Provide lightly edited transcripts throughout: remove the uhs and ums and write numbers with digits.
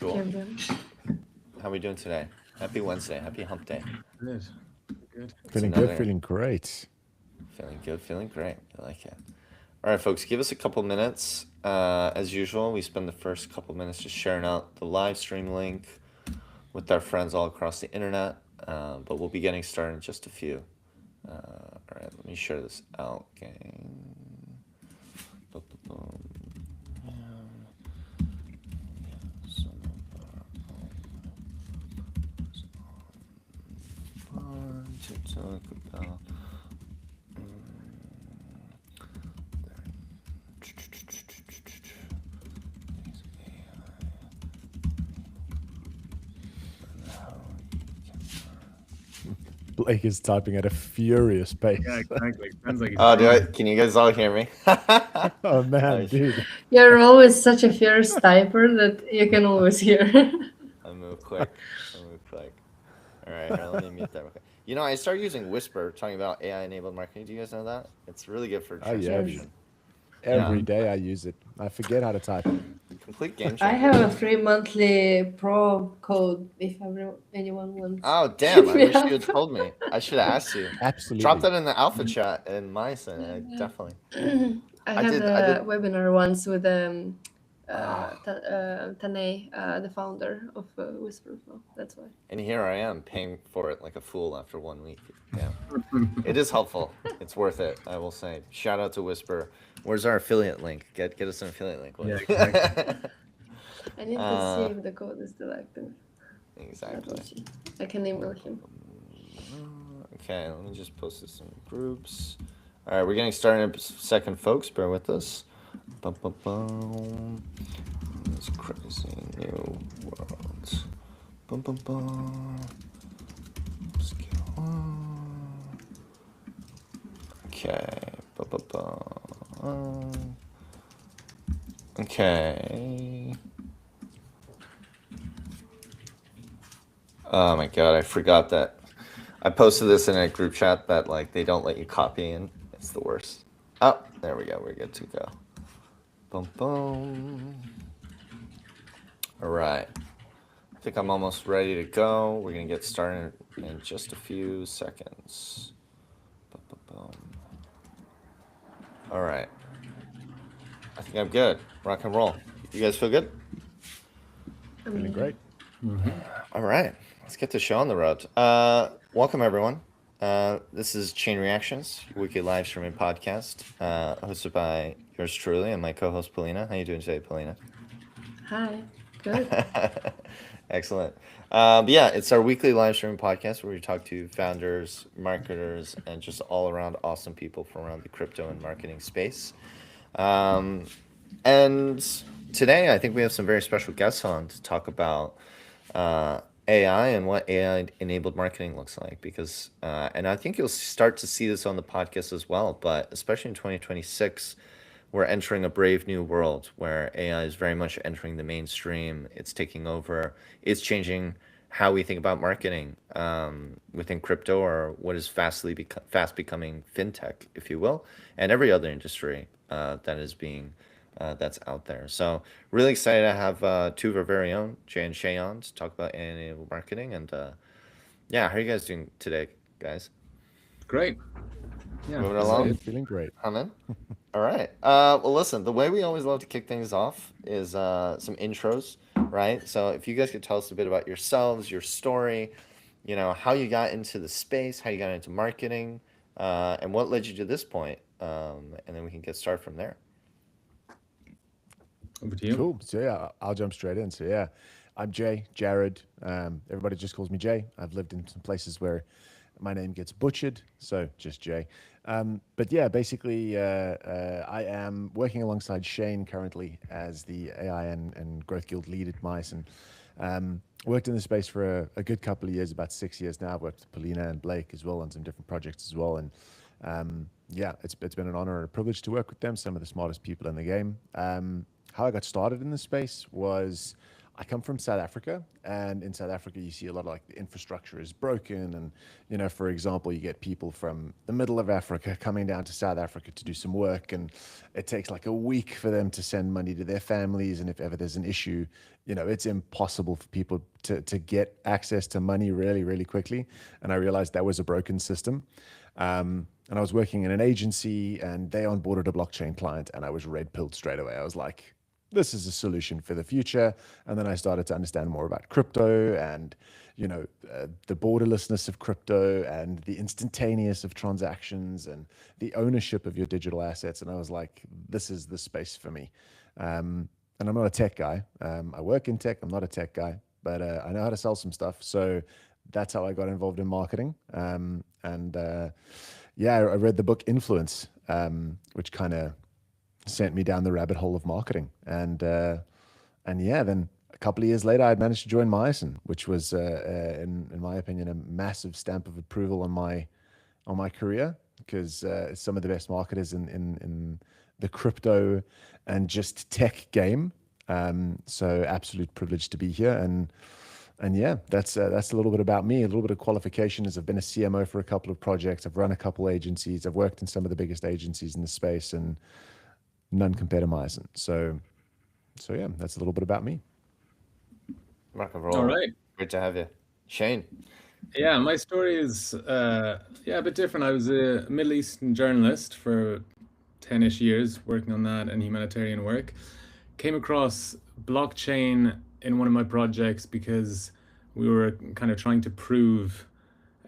Cool. Champion. How are we doing today? Happy Wednesday. Happy hump day. Good. Good. It's Feeling good, another feeling great. feeling good, feeling great. I like it. All right, folks, give us a couple minutes. As usual, we spend the first couple minutes just sharing out the live stream link with our friends all across the internet. But we'll be getting started in just a few. All right, let me share this out, gang. Boom. To talk about Blake is typing at a furious pace. Yeah, exactly. Sounds like Can you guys all hear me? Oh man, Nice. dude. You're always such a fierce typer that you can always hear. I move quick. All right, here, let me mute that real quick. You know, I started using Whisper, talking about AI-enabled marketing. Do you guys know that? It's really good for Oh yeah, transcription. every day I use it. I forget how to type. Complete game changer. I have a free monthly pro code if anyone wants. Oh, damn. I wish Yeah. you had told me. I should have asked you. Absolutely. Drop that in the alpha chat in Myosin. Definitely. I I had did- a webinar once with Tanay, the founder of Whisper. So that's why. And here I am paying for it like a fool after 1 week. Yeah. It is helpful. It's worth it, I will say. Shout out to Whisper. Where's our affiliate link? Get us an affiliate link. Yeah, exactly. I need to see if the code is still active. Exactly. Let me see. I can email him. Okay, let me just post this in groups. All right, we're getting started in a second, folks. Bear with us. Bum, bum, bum. This crazy new world. Bum, bum, bum. Let's go on. Okay. Bum, bum, bum. Okay. Oh my god, I forgot that. I posted this in a group chat that like they don't let you copy in. It's the worst. Oh, there we go. We're good to go. Boom, boom. All right. I think I'm almost ready to go. We're gonna get started in just a few seconds. Boom, boom, boom. All right. I think I'm good. Rock and roll. You guys feel good? Feeling great. All right, let's get the show on the road. Welcome, everyone. This is Chain Reactions, your weekly live streaming podcast, hosted by yours truly and my co-host, Polina. How you doing today, Polina? Hi. Good. Excellent. But yeah, it's our weekly live streaming podcast where we talk to founders, marketers, and just all around awesome people from around the crypto and marketing space. And today, I think we have some very special guests on to talk about AI and what AI-enabled marketing looks like. Because, and I think you'll start to see this on the podcast as well, but especially in 2026, we're entering a brave new world where AI is very much entering the mainstream. It's taking over. It's changing how we think about marketing within crypto, or what is fast becoming fintech, if you will, and every other industry that is being that's out there. So really excited to have two of our very own, Jay and Shay, on to talk about AI-enabled marketing. And yeah, how are you guys doing today, guys? Great. Yeah. Moving along? Feeling great. I'm in. All right. Well, listen, the way we always love to kick things off is some intros, right? So if you guys could tell us a bit about yourselves, your story, you know, how you got into the space, how you got into marketing, and what led you to this point, and then we can get started from there. Over to you. Cool. So yeah, I'll jump straight in. So yeah, I'm Jay, Jared. Everybody just calls me Jay. I've lived in some places where my name gets butchered, so just Jay. But yeah, basically, I am working alongside Shane currently as the AI and Growth Guild lead at Myosin. Worked in the space for a good couple of years, about 6 years now. I've worked with Polina and Blake as well on some different projects as well. And yeah, it's been an honor and a privilege to work with them, some of the smartest people in the game. How I got started in this space was I come from South Africa, and in South Africa, you see a lot of like the infrastructure is broken. And, you know, for example, you get people from the middle of Africa coming down to South Africa to do some work, and it takes like a week for them to send money to their families. And if ever there's an issue, you know, it's impossible for people to get access to money really, really quickly. And I realized that was a broken system. And I was working in an agency, and they onboarded a blockchain client, and I was red pilled straight away. I was like, this is a solution for the future. And then I started to understand more about crypto and, you know, the borderlessness of crypto and the instantaneous of transactions and the ownership of your digital assets. And I was like, this is the space for me. And I'm not a tech guy. I work in tech. I'm not a tech guy, but I know how to sell some stuff. So that's how I got involved in marketing. Yeah, I read the book Influence, which kind of sent me down the rabbit hole of marketing. And yeah, then a couple of years later, I'd managed to join Myosin, which was, in my opinion, a massive stamp of approval on my career, because some of the best marketers in the crypto and just tech game. So absolute privilege to be here. And yeah, that's a little bit about me. A little bit of qualification is I've been a CMO for a couple of projects. I've run a couple agencies. I've worked in some of the biggest agencies in the space, and none compare to Myosin. So yeah, that's a little bit about me. Rock and roll. All right. Great to have you. Shane. Yeah, my story is a bit different. I was a Middle Eastern journalist for 10-ish years, working on that and humanitarian work. Came across blockchain in one of my projects because we were kind of trying to prove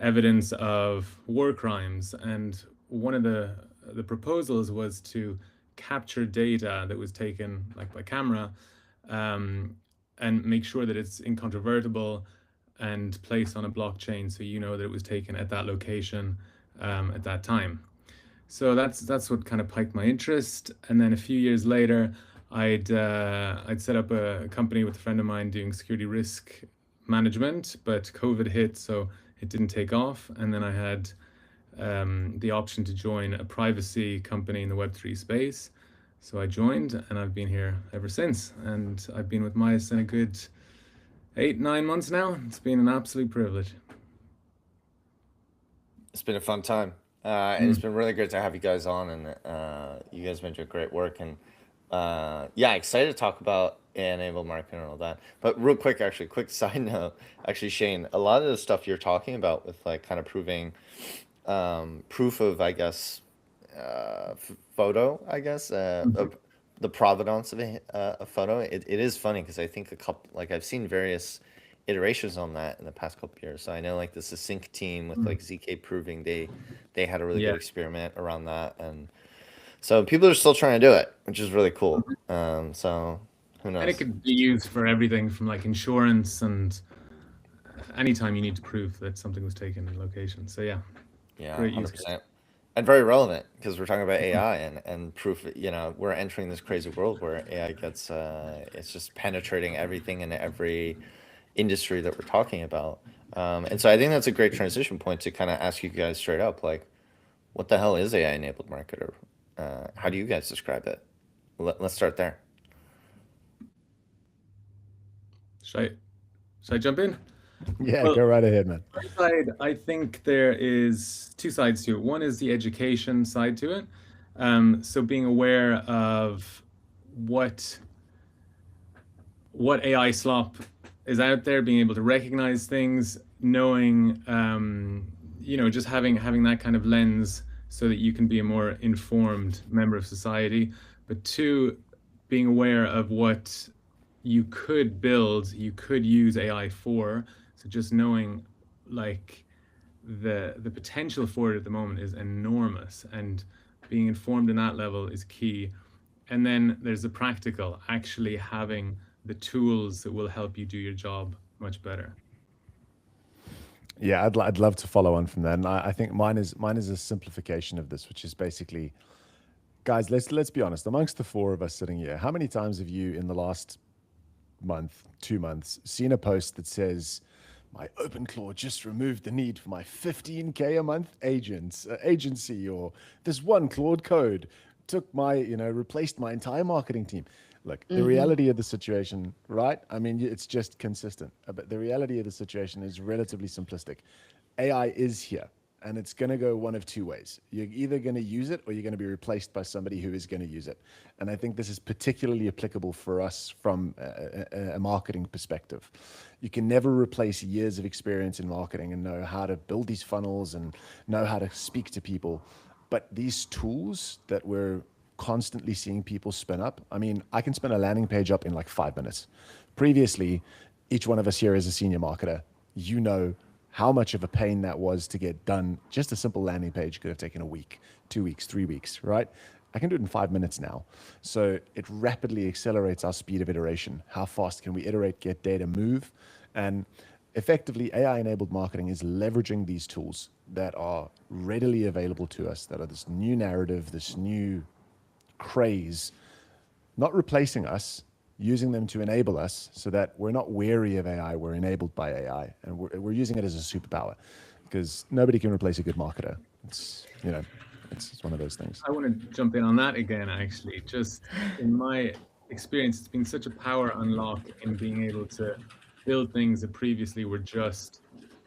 evidence of war crimes, and one of the proposals was to capture data that was taken like by camera, and make sure that it's incontrovertible and placed on a blockchain, so you know that it was taken at that location at that time. So that's what kind of piqued my interest. And then a few years later, I'd set up a company with a friend of mine doing security risk management, but COVID hit, so it didn't take off. And then I had the option to join a privacy company in the Web3 space. So I joined, and I've been here ever since. And I've been with Myosin a good 8-9 months now. It's been an absolute privilege. It's been a fun time. And it's been really great to have you guys on, and you guys been doing great work. And yeah, excited to talk about AI-enabled marketing and all that. But real quick, actually, quick side note, actually, Shane, a lot of the stuff you're talking about with like kind of proving proof of, I guess, photo, I guess, of the provenance of a photo. It is funny because I think I've seen various iterations on that in the past couple of years. So I know like the Sync team with like ZK Proving, they had a really good experiment around that, and so people are still trying to do it, which is really cool. So who knows? And it could be used for everything from like insurance and anytime you need to prove that something was taken in location. So yeah, great use case. 100%. And very relevant because we're talking about AI and proof. You know, we're entering this crazy world where AI gets it's just penetrating everything in every industry that we're talking about. And so I think that's a great transition point to kind of ask you guys straight up, like, what the hell is AI enabled marketer? How do you guys describe it? Let's start there. Should I jump in? Yeah, go right ahead, man. My side, I think there is two sides to it. One is the education side to it. So being aware of what AI slop is out there, being able to recognize things, knowing, just having that kind of lens so that you can be a more informed member of society. But two, being aware of what you could build, you could use AI for. So just knowing like the potential for it at the moment is enormous, and being informed in that level is key. And then there's the practical, actually having the tools that will help you do your job much better. Yeah, I'd love to follow on from that. And I think mine is a simplification of this, which is basically, guys, let's be honest. Amongst the four of us sitting here, how many times have you in the last month, 2 months, seen a post that says, my OpenClaw just removed the need for my 15K a month agency, or this one Claude code took my, replaced my entire marketing team? Look, the reality of the situation, right? I mean, it's just consistent. But the reality of the situation is relatively simplistic. AI is here, and it's going to go one of two ways. You're either going to use it or you're going to be replaced by somebody who is going to use it. And I think this is particularly applicable for us from a marketing perspective. You can never replace years of experience in marketing and know how to build these funnels and know how to speak to people. But these tools that we're constantly seeing people spin up. I mean, I can spin a landing page up in like 5 minutes. Previously, each one of us here is a senior marketer. You know how much of a pain that was to get done. Just a simple landing page could have taken a week, 2 weeks, 3 weeks, right? I can do it in 5 minutes now. So it rapidly accelerates our speed of iteration. How fast can we iterate, get data, move? And effectively, AI-enabled marketing is leveraging these tools that are readily available to us, that are this new narrative, this new craze, not replacing us, using them to enable us so that we're not wary of AI, we're enabled by AI, and we're using it as a superpower, because nobody can replace a good marketer. It's, you know, it's one of those things. I want to jump in on that again, actually. Just in my experience, it's been such a power unlock in being able to build things that previously were just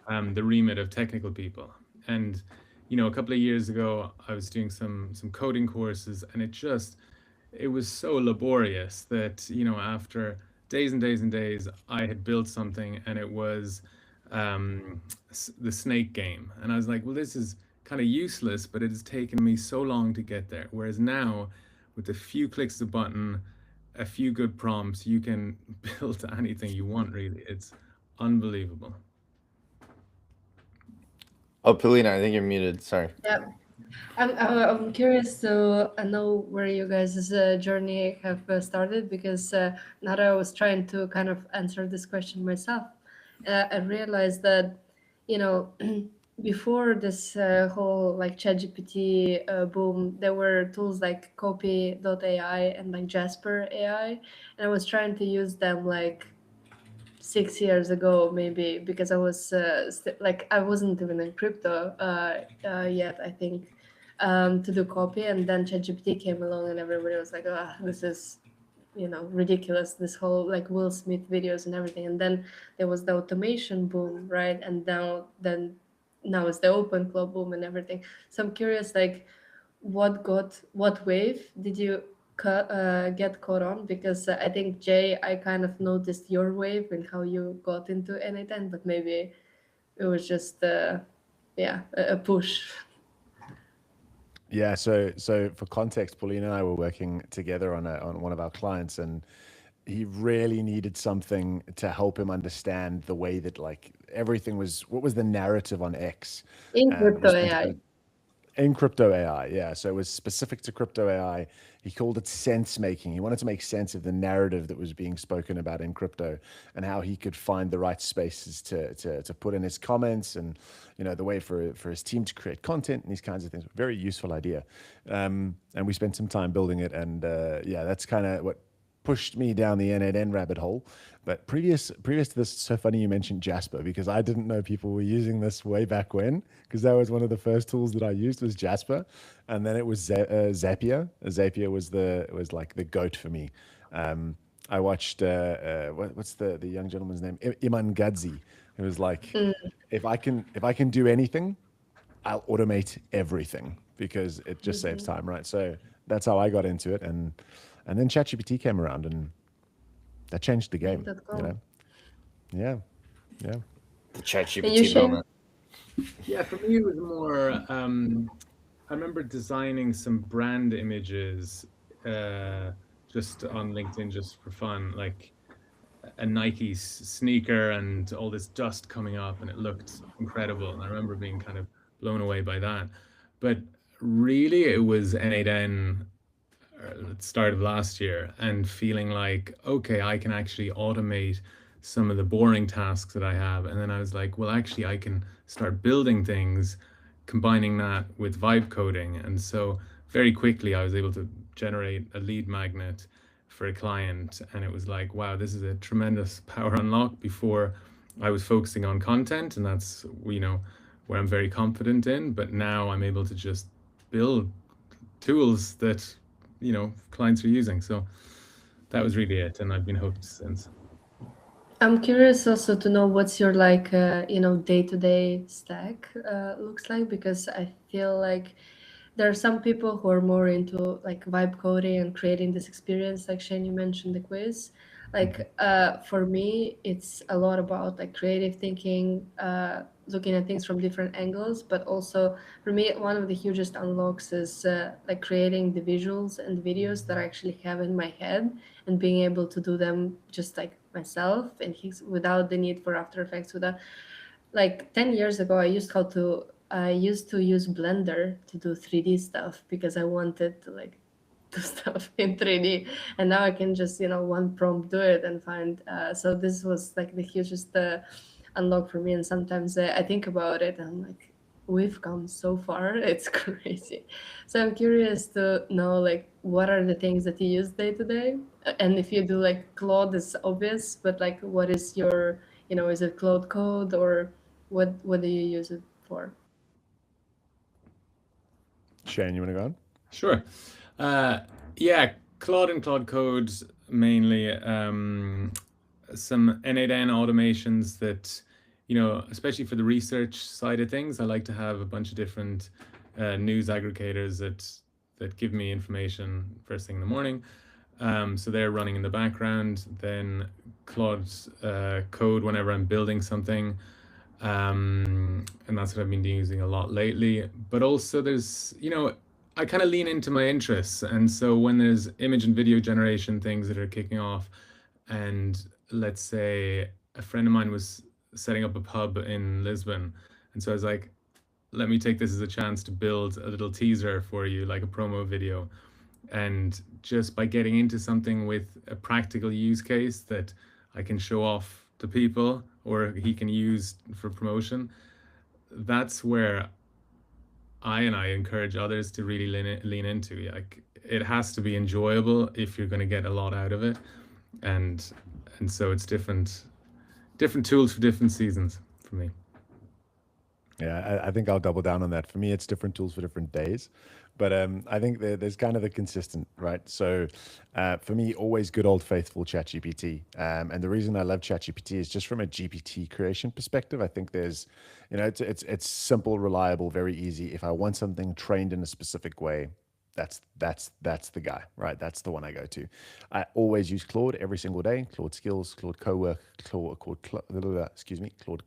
the remit of technical people. And you know, a couple of years ago, I was doing some coding courses, and it was so laborious that, you know, after days and days and days, I had built something, and it was the snake game. And I was like, well, this is kind of useless, but it has taken me so long to get there. Whereas now, with a few clicks of a button, a few good prompts, you can build anything you want, really. It's unbelievable. Oh, Polina, I think you're muted. Sorry. Yeah. I'm curious to know where you guys' journey have started, because now that I was trying to kind of answer this question myself, I realized that, you know, before this whole like ChatGPT boom, there were tools like Copy.ai and like Jasper AI, and I was trying to use them like 6 years ago, maybe, because I was like, I wasn't even in crypto yet, I think, to do copy. And then ChatGPT came along, and everybody was like, "Ah, this is, you know, ridiculous. This whole like Will Smith videos and everything." And then there was the automation boom, right? And now it's the open flow boom and everything. So I'm curious, like, what wave did you get caught on? Because I think, Jay, I kind of noticed your wave and how you got into N8N, but maybe it was just a push. Yeah, so for context, Pauline and I were working together on one of our clients, and he really needed something to help him understand the way that like everything was, what was the narrative on X In and crypto AI. in crypto AI. Yeah, so it was specific to crypto AI. He called it sense making. He wanted to make sense of the narrative that was being spoken about in crypto, and how he could find the right spaces to put in his comments, and you know, the way for his team to create content and these kinds of things. Very useful idea, and we spent some time building it. And yeah, that's kind of what pushed me down the N8N rabbit hole. But previous to this, it's so funny you mentioned Jasper, because I didn't know people were using this way back when, because that was one of the first tools that I used, was Jasper. And then it was Zapier. Zapier was like the goat for me. I watched what's the young gentleman's name, Iman Gadzi. It was like, if I can do anything, I'll automate everything, because it just saves time, right? So that's how I got into it. And then ChatGPT came around, and that changed the game. You know? Yeah. The ChatGPT moment. Yeah, for me it was more. I remember designing some brand images just on LinkedIn, just for fun, like a Nike sneaker and all this dust coming up, and it looked incredible. And I remember being kind of blown away by that. But really, it was N8N at the start of last year, and feeling like, okay, I can actually automate some of the boring tasks that I have. And then I was like, well, actually, I can start building things, combining that with vibe coding. And so very quickly, I was able to generate a lead magnet for a client. And it was like, wow, this is a tremendous power unlock. Before, I was focusing on content, and that's, you know, where I'm very confident in. But now I'm able to just build tools that, you know, clients are using. So that was really it, and I've been hooked since. I'm curious also to know what's your like day-to-day stack looks like, because I feel like there are some people who are more into like vibe coding and creating this experience, like Shane, you mentioned the quiz. Like for me, it's a lot about like creative thinking, looking at things from different angles, but also for me, one of the hugest unlocks is like creating the visuals and videos that I actually have in my head and being able to do them just like myself and without the need for After Effects. Without like 10 years ago, I used to use Blender to do 3D stuff because I wanted to like do stuff in 3D, and now I can just one prompt do it and find. So this was like the hugest unlock for me. And sometimes I think about it and I'm like, we've come so far. It's crazy. So I'm curious to know like what are the things that you use day to day, and if you do like Claude is obvious, but like what is your is it Claude Code or what do you use it for? Shane, you want to go on? Sure. Yeah, Claude and Claude Code mainly. Some N8N automations that, especially for the research side of things, I like to have a bunch of different news aggregators that give me information first thing in the morning. So they're running in the background. Then Claude Code whenever I'm building something. And that's what I've been using a lot lately. But also there's, I kind of lean into my interests. And so when there's image and video generation things that are kicking off, and let's say a friend of mine was setting up a pub in Lisbon. And so I was like, let me take this as a chance to build a little teaser for you, like a promo video. And just by getting into something with a practical use case that I can show off to people or he can use for promotion, that's where I encourage others to really lean into. Like, it has to be enjoyable if you're going to get a lot out of it, and so it's different tools for different seasons for me. Yeah, I think I'll double down on that. For me, it's different tools for different days, but I think there's kind of the consistent, right? So for me, always good old faithful ChatGPT. And the reason I love ChatGPT is just from a GPT creation perspective. I think there's, it's simple, reliable, very easy. If I want something trained in a specific way, that's the guy, right? That's the one I go to. I always use Claude every single day. Claude Skills, Claude Cowork, Claude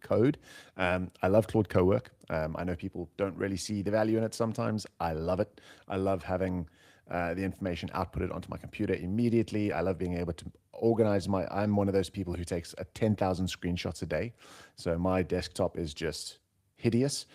Code. I love Claude Cowork. I know people don't really see the value in it sometimes. I love it. I love having the information outputted onto my computer immediately. I love being able to organize I'm one of those people who takes 10,000 screenshots a day. So my desktop is just hideous.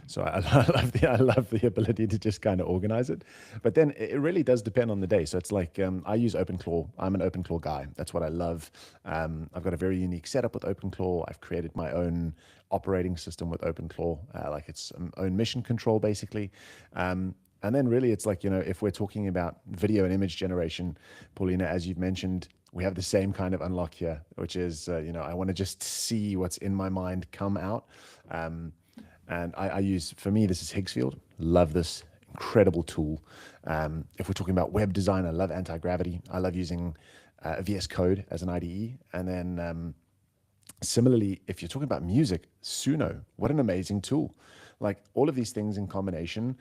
So I love the ability to just kind of organize it. But then it really does depend on the day. So it's like I use OpenClaw. I'm an OpenClaw guy. That's what I love. I've got a very unique setup with OpenClaw. I've created my own operating system with OpenClaw, like its own mission control, basically. And then really it's like, if we're talking about video and image generation, Paulina, as you've mentioned, we have the same kind of unlock here, which is, I want to just see what's in my mind come out. And I use, for me, this is Higgsfield. Love this incredible tool. If we're talking about web design, I love anti-gravity. I love using VS Code as an IDE. And then similarly, if you're talking about music, Suno, what an amazing tool. Like, all of these things in combination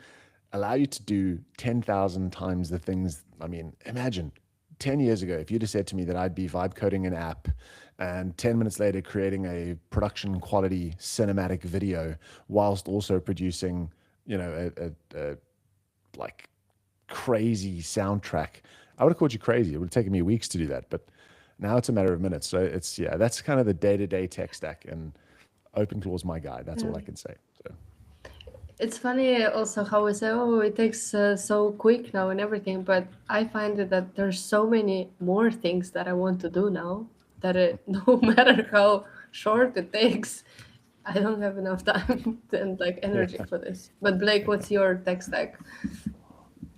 allow you to do 10,000 times the things. I mean, imagine 10 years ago, if you'd have said to me that I'd be vibe coding an app and 10 minutes later creating a production quality cinematic video whilst also producing, a like crazy soundtrack, I would have called you crazy. It would have taken me weeks to do that, but now it's a matter of minutes. So that's kind of the day-to-day tech stack, and OpenClaw's my guy. That's all I can say. So. It's funny also how we say, oh, it takes so quick now and everything, but I find that there's so many more things that I want to do now that no matter how short it takes, I don't have enough time and like energy for this. But Blake, what's your tech stack?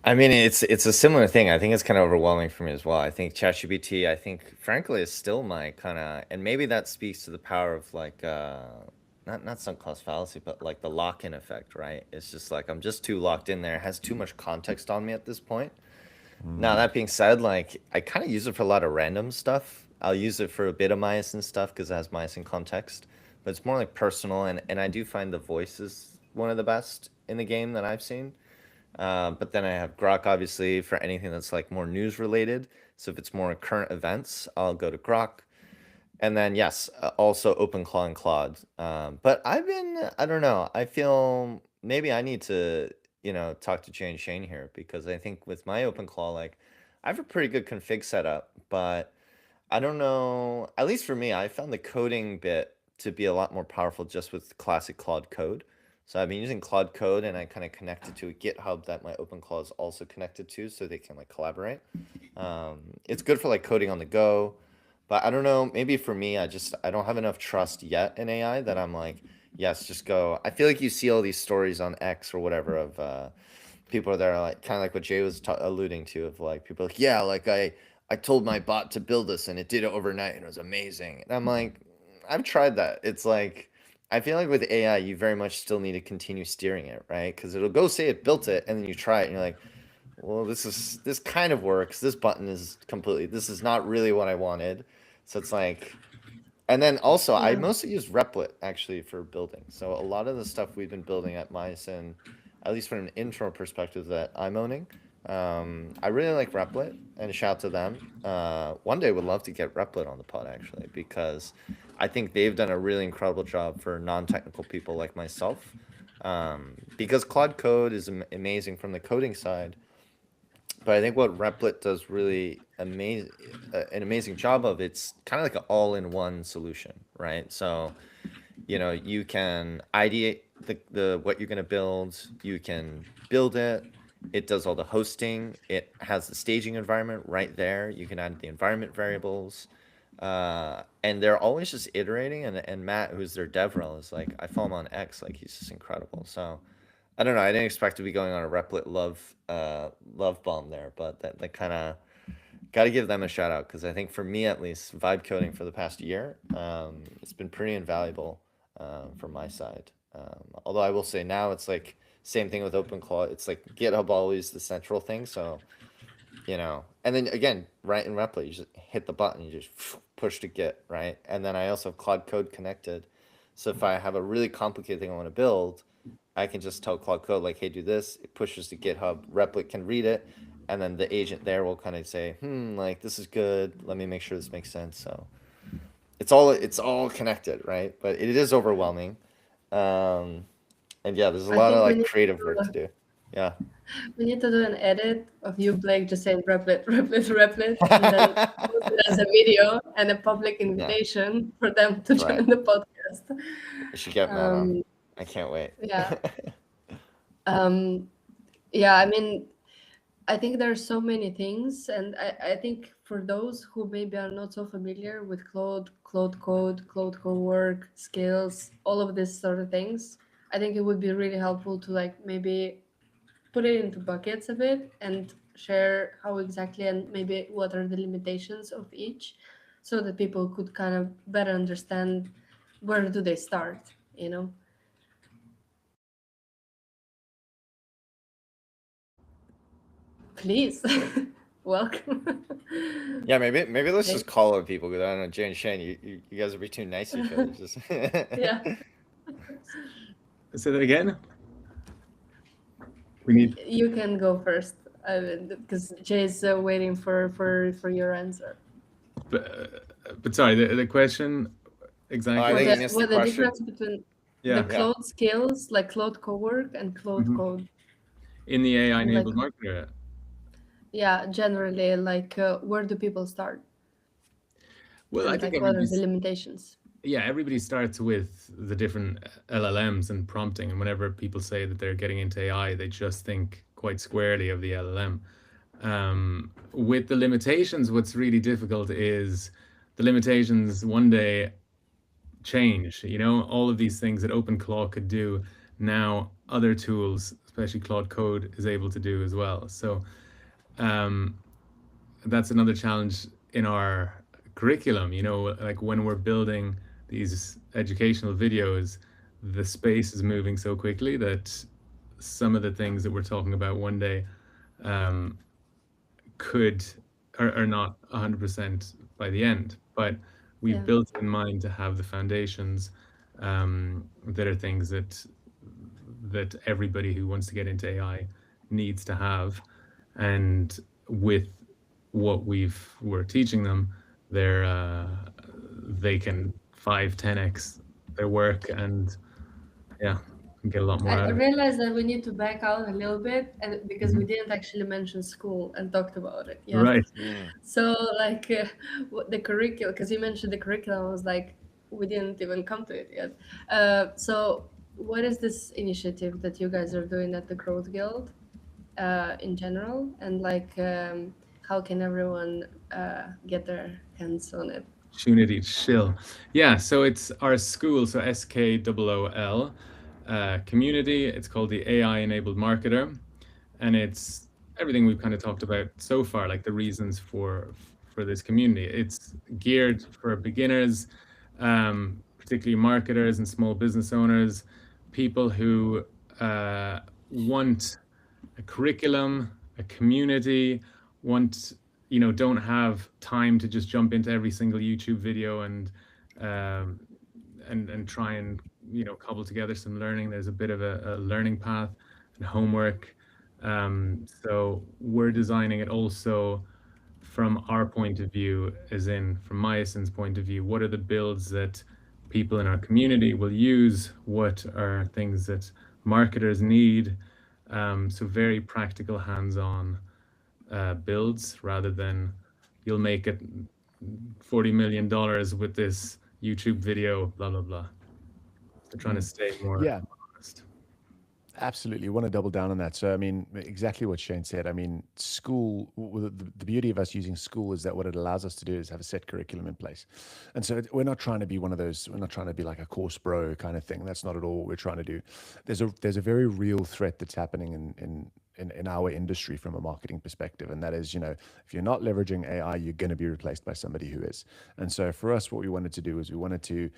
I mean, it's a similar thing. I think it's kind of overwhelming for me as well. I think ChatGPT, I think, frankly, is still my kind of, and maybe that speaks to the power of like, not sunk cost fallacy, but like the lock-in effect, right? It's just like I'm just too locked in there. It has too much context on me at this point. Now, that being said, like I kind of use it for a lot of random stuff. I'll use it for a bit of Myosin stuff because it has Myosin context, but it's more like personal, and I do find the voice is one of the best in the game that I've seen. But then I have Grok, obviously, for anything that's like more news related. So if it's more current events, I'll go to Grok. And then, yes, also OpenClaw and Claude. But I don't know. I feel maybe I need to, talk to Jay and Shane here because I think with my OpenClaw, like, I have a pretty good config setup, but I don't know. At least for me, I found the coding bit to be a lot more powerful just with classic Claude code. So I've been using Claude Code, and I kind of connected to a GitHub that my OpenClaw is also connected to, so they can like collaborate. It's good for like coding on the go, but I don't know. Maybe for me, I don't have enough trust yet in AI that I'm like, yes, just go. I feel like you see all these stories on X or whatever of people that are like kind of like what Jay was alluding to of like people like, yeah, like I told my bot to build this and it did it overnight and it was amazing. And I'm like, I've tried that. It's like I feel like with AI, you very much still need to continue steering it, right? Because it'll go say it built it, and then you try it, and you're like, well, this kind of works. This button is completely. This is not really what I wanted. So it's like, and then also I Yeah. mostly use Replit actually for building. So a lot of the stuff we've been building at Myosin, at least from an intro perspective that I'm owning, I really like Replit, and shout to them. One day would love to get Replit on the pod actually, because I think they've done a really incredible job for non-technical people like myself. Because Claude Code is amazing from the coding side, but I think what Replit does really an amazing job of, it's kind of like an all-in-one solution, right? So, you can ideate the what you're going to build, you can build it, it does all the hosting, it has the staging environment right there, you can add the environment variables, and they're always just iterating, and Matt, who's their DevRel, is like, I follow him on X, like he's just incredible. So I don't know, I didn't expect to be going on a Replit love bomb there, but that kind of got to give them a shout out, because I think for me at least, vibe coding for the past year, it's been pretty invaluable from my side. Although I will say now it's like same thing with OpenClaw. It's like GitHub always the central thing. So, and then again, right in Replit, you just hit the button, you just push to Git, right? And then I also have Claude Code connected. So if I have a really complicated thing I want to build, I can just tell Claude Code like, hey, do this. It pushes to GitHub. Replit can read it, and then the agent there will kind of say, like this is good. Let me make sure this makes sense. So it's all connected, right? But it is overwhelming. And yeah, there's a I lot of think we like need creative work to do. Yeah. we need to do an edit of you, Blake, just saying Replit, Replit, Replit, and then post it as a video and a public invitation for them to join Right. the podcast. We should get Matt on. I can't wait. Yeah. Yeah, I mean, I think there are so many things, and I think for those who maybe are not so familiar with Cloud Code, Cloud Cowork, skills, all of these sort of things, I think it would be really helpful to like maybe put it into buckets a bit and share how exactly and maybe what are the limitations of each, so that people could kind of better understand where do they start, Please. Welcome. Yeah, maybe let's just call on people, because I don't know, Jay and Shane, you guys would be too nice to each other. Just Yeah. Say that again. We need. You can go first, because Jay's waiting for your answer. But sorry, the question exactly. I think you missed the What the question. difference between Yeah. the cloud skills, like Cloud Cowork and Cloud Code. In the AI-enabled Like- marketer. Yeah, generally, like where do people start? Well, And, I think like, what are the everybody's, limitations? yeah, everybody starts with the different LLMs and prompting, and whenever people say that they're getting into AI, they just think quite squarely of the LLM. With the limitations, what's really difficult is the limitations one day change. All of these things that OpenClaw could do, now other tools, especially Claude Code, is able to do as well. So that's another challenge in our curriculum. Like when we're building these educational videos, the space is moving so quickly that some of the things that we're talking about one day could are not 100% by the end, but we've Yeah. built in mind to have the foundations that are things that everybody who wants to get into AI needs to have. And with what we're teaching them, they can 5-10x their work, and yeah, get a lot more I out of it. realized that we need to back out a little bit, and because we Mhm. didn't actually mention school and talked about it yet. Right. So, like, what the curriculum, because you mentioned the curriculum, I was like, we didn't even come to it yet. So, what is this initiative that you guys are doing at the Growth Guild in general? And, like, how can everyone get their hands on it? Opportunity to chill. Yeah, so it's our school, so SKOOL community. It's called the AI Enabled Marketer, and it's everything we've kind of talked about so far, like the reasons for this community. It's geared for beginners, particularly marketers and small business owners, people who want a curriculum, a community, don't have time to just jump into every single YouTube video and try and cobble together some learning. There's a bit of a learning path and homework. So we're designing it also from our point of view, as in from Myosin's point of view. What are the builds that people in our community will use? What are things that marketers need? So very practical, hands-on builds, rather than you'll make it $40 million with this YouTube video, blah, blah, blah. They're trying to stay more Yeah, honest. absolutely. Want to double down on that. So, I mean, exactly what Shane said. I mean, school, the beauty of us using school is that what it allows us to do is have a set curriculum in place. And so we're not trying to be one of those, we're not trying to be like a course bro kind of thing. That's not at all what we're trying to do. There's a very real threat that's happening in our industry from a marketing perspective. And that is, if you're not leveraging AI, you're going to be replaced by somebody who is. And so for us, what we wanted to do is we wanted to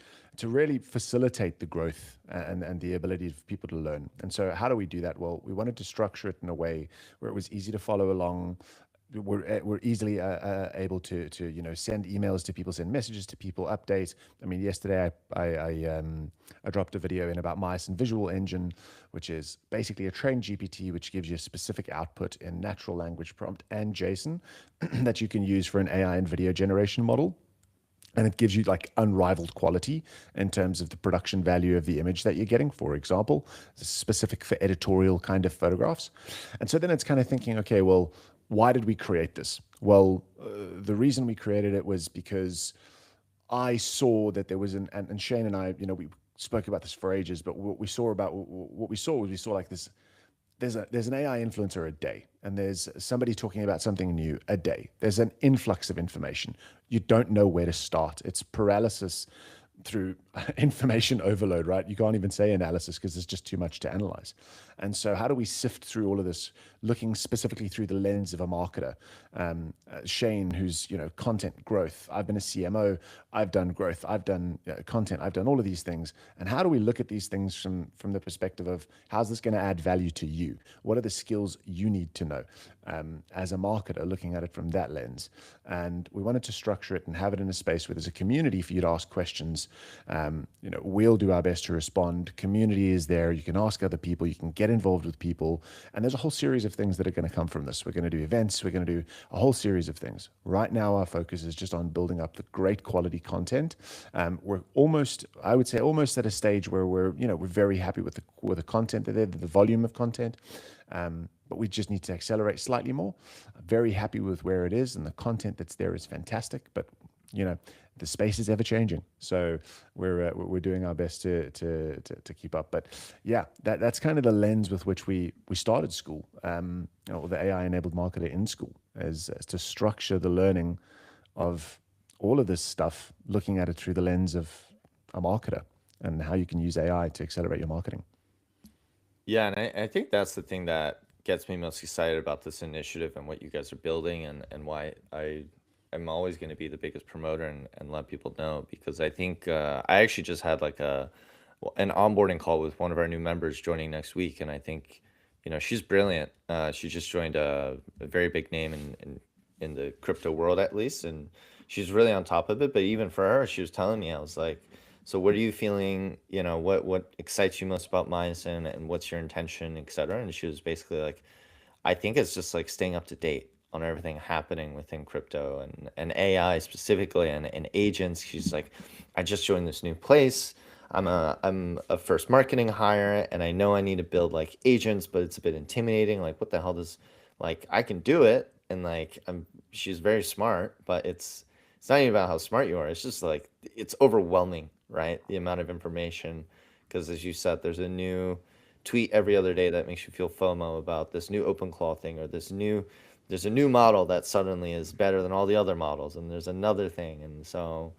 really facilitate the growth and the ability of people to learn. And so how do we do that? Well, we wanted to structure it in a way where it was easy to follow along. We're easily able to send emails to people, send messages to people, update. I mean, yesterday I dropped a video in about Myosin Visual Engine, which is basically a trained GPT which gives you a specific output in natural language prompt and JSON that you can use for an AI and video generation model. And it gives you like unrivaled quality in terms of the production value of the image that you're getting, for example, specific for editorial kind of photographs. And so then it's kind of thinking, okay, well, why did we create this? Well, the reason we created it was because I saw that there was and Shane and I, we spoke about this for ages, but what we saw was we saw like this. There's an AI influencer a day, and there's somebody talking about something new a day. There's an influx of information. You don't know where to start. It's paralysis through information overload, right? You can't even say analysis because there's just too much to analyze. And so how do we sift through all of this, looking specifically through the lens of a marketer? Shane, who's, content growth. I've been a CMO. I've done growth. I've done content. I've done all of these things. And how do we look at these things from the perspective of how's this going to add value to you? What are the skills you need to know as a marketer, looking at it from that lens? And we wanted to structure it and have it in a space where there's a community for you to ask questions. We'll do our best to respond. Community is there. You can ask other people. You can get involved with people. And there's a whole series of things that are going to come from this. We're going to do events. We're going to do a whole series of things. Right now, our focus is just on building up the great quality content. We're I would say almost at a stage where we're very happy with the content, the volume of content. But we just need to accelerate slightly more. I'm very happy with where it is, and the content that's there is fantastic. But the space is ever changing, so we're doing our best to keep up. But yeah, that's kind of the lens with which we started school, the AI enabled marketer in school, as to structure the learning of all of this stuff, looking at it through the lens of a marketer and how you can use AI to accelerate your marketing. Yeah, and I think that's the thing that gets me most excited about this initiative and what you guys are building, and why I'm always going to be the biggest promoter and let people know, because I think I actually just had like an onboarding call with one of our new members joining next week, and I think she's brilliant. She just joined a very big name in in the crypto world at least, and she's really on top of it. But even for her, she was telling me, I was like, so what are you feeling? You know, what excites you most about Myosin, and what's your intention, etc. And she was basically like, I think it's just like staying up to date on everything happening within crypto and AI specifically and agents. She's like, I just joined this new place. I'm a first marketing hire, and I know I need to build like agents, but it's a bit intimidating. Like, what the hell does, like, I can do it, and like she's very smart, but it's not even about how smart you are. It's just like it's overwhelming, right? The amount of information, because as you said, there's a new tweet every other day that makes you feel FOMO about this new OpenClaw thing, or there's a new model that suddenly is better than all the other models, and there's another thing. And so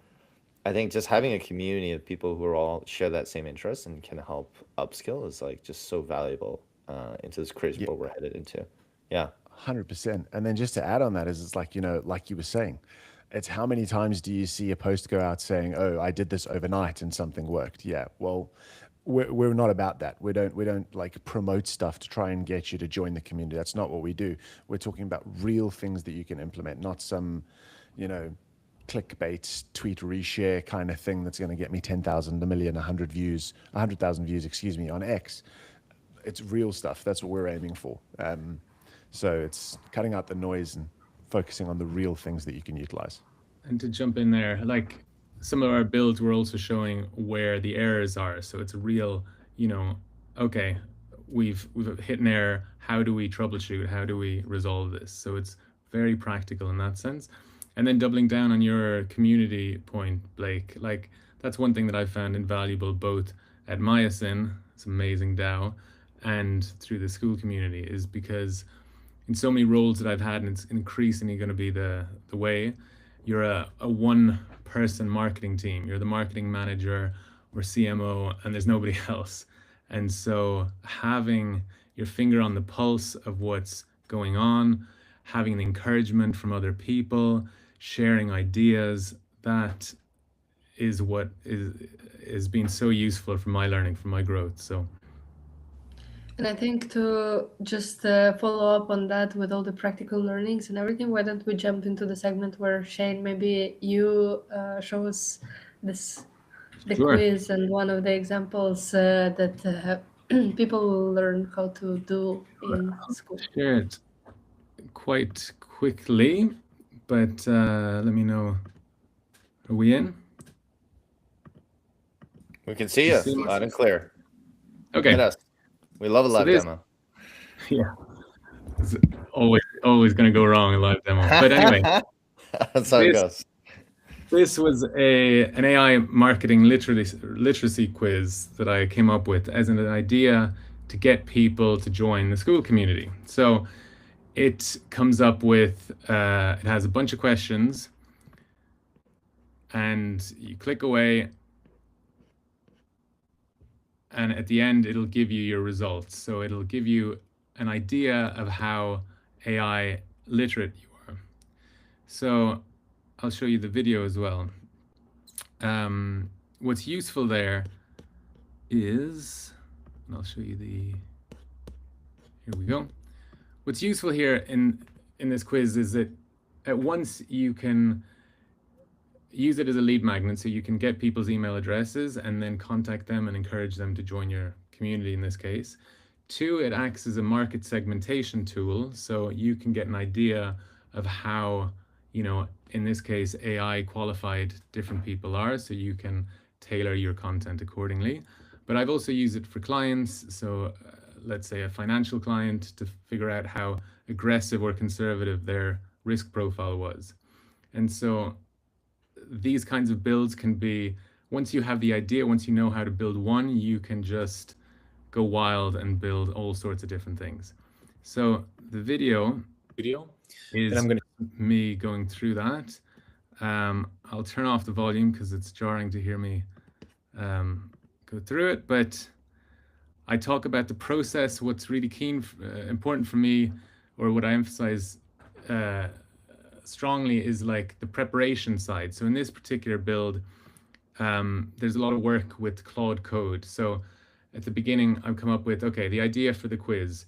I think just having a community of people who are all share that same interest and can help upskill is like just so valuable into this crazy world we're headed into. Yeah. 100%. And then just to add on that is, it's like, you know, like you were saying, it's how many times do you see a post go out saying, oh, I did this overnight and something worked? Yeah. Well, we're not about that. We don't like promote stuff to try and get you to join the community. That's not what we do. We're talking about real things that you can implement, not some, you know, clickbait tweet reshare kind of thing that's going to get me 10,000, a million, 100,000 views, excuse me, on X. It's real stuff. That's what we're aiming for. So it's cutting out the noise and focusing on the real things that you can utilize. And to jump in there, like some of our builds were also showing where the errors are. So it's a real, you know, okay, we've hit an error. How do we troubleshoot? How do we resolve this? So it's very practical in that sense. And then doubling down on your community point, Blake, like that's one thing that I found invaluable both at Myosin, it's amazing DAO, and through the school community, is because in so many roles that I've had, and it's increasingly going to be the way, you're a one-person marketing team. You're the marketing manager or CMO, and there's nobody else. And so having your finger on the pulse of what's going on, having the encouragement from other people, sharing ideas, that is what is been so useful for my learning, for my growth. So. And I think to just follow up on that with all the practical learnings and everything, why don't we jump into the segment where Shane, maybe you show us the Sure. quiz and one of the examples that people will learn how to do in school. Share it quite quickly, but let me know. Are we in? We can see you loud and clear. Okay. Hit us. We love a live demo. Yeah. It's always going to go wrong in live demo. But anyway. That's how it goes. This was an AI marketing literacy quiz that I came up with as an idea to get people to join the school community. So it comes up with, it has a bunch of questions, and you click away, and at the end, it'll give you your results. So it'll give you an idea of how AI literate you are. So I'll show you the video as well. What's useful there is, and I'll show you here we go. What's useful here in this quiz is that at once you can use it as a lead magnet, so you can get people's email addresses and then contact them and encourage them to join your community in this case. 2, it acts as a market segmentation tool, so you can get an idea of how, you know, in this case, AI qualified different people are, so you can tailor your content accordingly. But I've also used it for clients, so let's say a financial client, to figure out how aggressive or conservative their risk profile was. And so these kinds of builds can be, once you have the idea, once you know how to build one, you can just go wild and build all sorts of different things. So the video is me going through that. I'll turn off the volume because it's jarring to hear me go through it, but I talk about the process. What's really important for me, or what I emphasize strongly, is like the preparation side. So in this particular build, there's a lot of work with Claude Code. So at the beginning, I've come up with, okay, the idea for the quiz,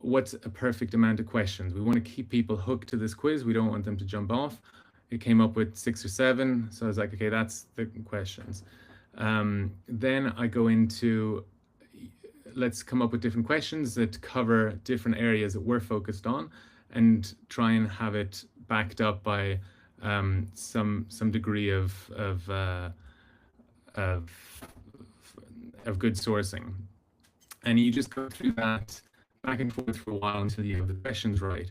what's a perfect amount of questions. We want to keep people hooked to this quiz. We don't want them to jump off. It came up with 6 or 7. So I was like, okay, that's the questions. Then I go into, let's come up with different questions that cover different areas that we're focused on, and try and have it backed up by some degree of good sourcing. And you just go through that back and forth for a while until you have the questions right.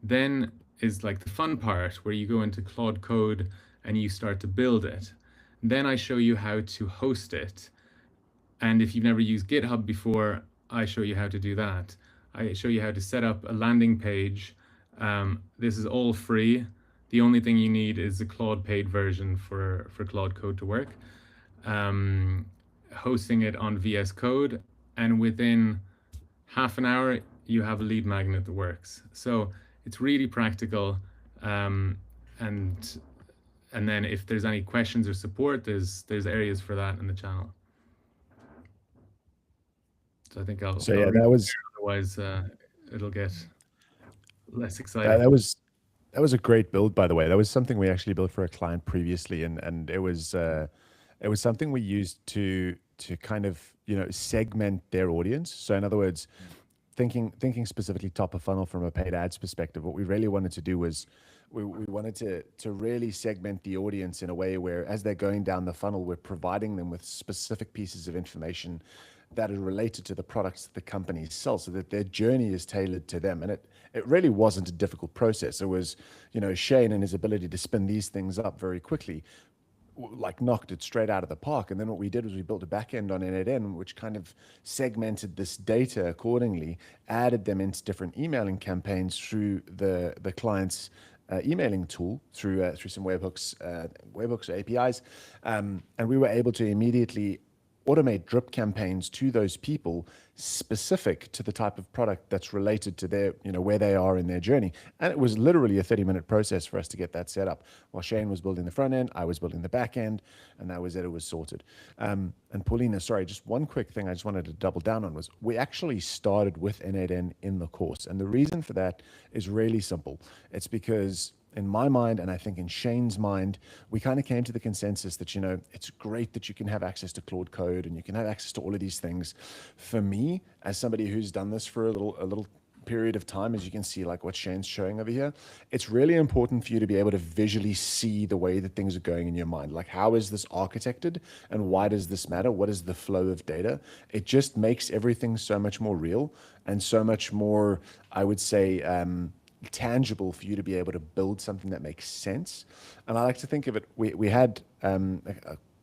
Then is like the fun part where you go into Claude Code and you start to build it. Then I show you how to host it. And if you've never used GitHub before, I show you how to do that. I show you how to set up a landing page. This is all free. The only thing you need is the Claude paid version for Claude Code to work. Hosting it on VS Code, and within half an hour, you have a lead magnet that works. So it's really practical. And then if there's any questions or support, there's areas for that in the channel. So I think I'll. So yeah, that was. Otherwise, it'll get less exciting. That was a great build, by the way. That was something we actually built for a client previously, and it was something we used to kind of segment their audience. So in other words, thinking specifically top of funnel from a paid ads perspective, what we really wanted to do was we wanted to really segment the audience in a way where as they're going down the funnel, we're providing them with specific pieces of information that are related to the products that the companies sell, so that their journey is tailored to them. And it really wasn't a difficult process. It was, Shane and his ability to spin these things up very quickly, like knocked it straight out of the park. And then what we did was we built a backend on N8N, which kind of segmented this data accordingly, added them into different emailing campaigns through the client's emailing tool through some webhooks or APIs. And we were able to immediately automate drip campaigns to those people specific to the type of product that's related to their, where they are in their journey. And it was literally a 30-minute process for us to get that set up. While Shane was building the front end, I was building the back end, and that was it. It was sorted. And Paulina, sorry, just one quick thing I just wanted to double down on was we actually started with N8N in the course. And the reason for that is really simple. It's because in my mind, and I think in Shane's mind, we kind of came to the consensus that, it's great that you can have access to Claude Code and you can have access to all of these things. For me, as somebody who's done this for a little period of time, as you can see, like what Shane's showing over here, it's really important for you to be able to visually see the way that things are going in your mind. Like, how is this architected and why does this matter? What is the flow of data? It just makes everything so much more real and so much more, I would say, tangible for you to be able to build something that makes sense. And I like to think of it, we had, when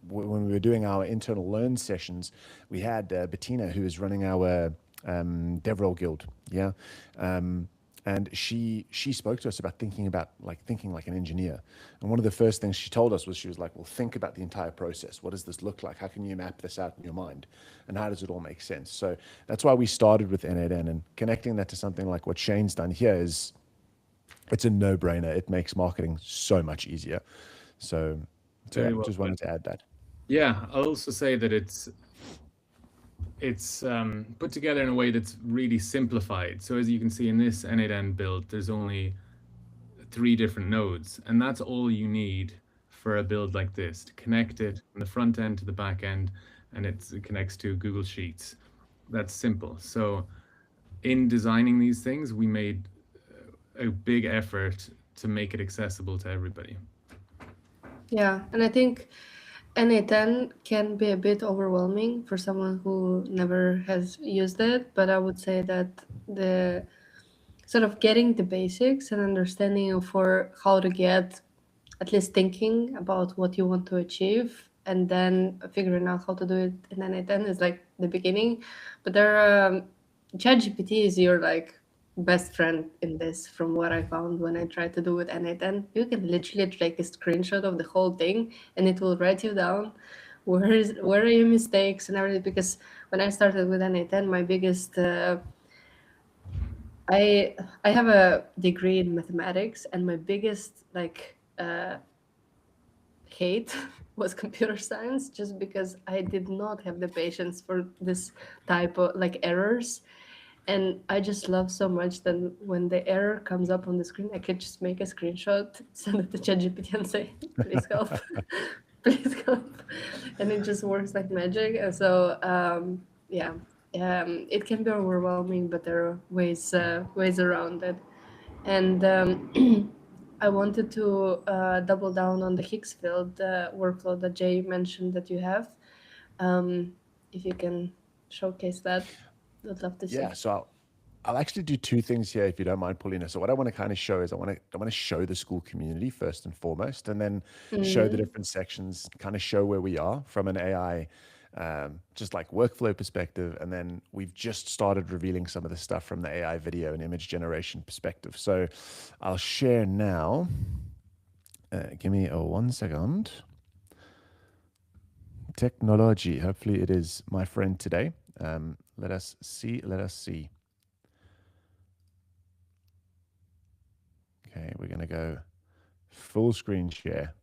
we were doing our internal learn sessions, we had Bettina, who is running our DevRel Guild, yeah? And she spoke to us about thinking like an engineer. And one of the first things she told us was, she was like, well, think about the entire process. What does this look like? How can you map this out in your mind? And how does it all make sense? So that's why we started with N8N, and connecting that to something like what Shane's done here it's a no-brainer. It makes marketing so much easier. So yeah, well just wanted to add that. Yeah, I'll also say that it's put together in a way that's really simplified. So as you can see in this N8N build, there's only 3 different nodes, and that's all you need for a build like this, to connect it from the front end to the back end, and it connects to Google Sheets. That's simple. So in designing these things, we made a big effort to make it accessible to everybody. Yeah, and I think N8N can be a bit overwhelming for someone who never has used it, but I would say that the sort of getting the basics and understanding for how to get at least thinking about what you want to achieve, and then figuring out how to do it in N8N is like the beginning. But ChatGPT is your best friend in this, from what I found when I tried to do with N8N. You can literally take a screenshot of the whole thing and it will write you down where are your mistakes and everything. Because when I started with N8N, my biggest I have a degree in mathematics, and my biggest hate was computer science, just because I did not have the patience for this type of errors. And I just love so much that when the error comes up on the screen, I could just make a screenshot, send it to ChatGPT and say, please help, please help. And it just works like magic. And so, yeah, it can be overwhelming, but there are ways around it. And I wanted to double down on the Higgs field workflow that Jay mentioned that you have. If you can showcase that, I'd love to see. Yeah, so I'll actually do two things here, if you don't mind, Paulina. So what I want to kind of show is I want to show the school community first and foremost, and then show the different sections, kind of show where we are from an AI, just like workflow perspective. And then we've just started revealing some of the stuff from the AI video and image generation perspective. So I'll share now. Give me 1 second. Technology. Hopefully it is my friend today. Let us see. Okay, we're going to go full screen share.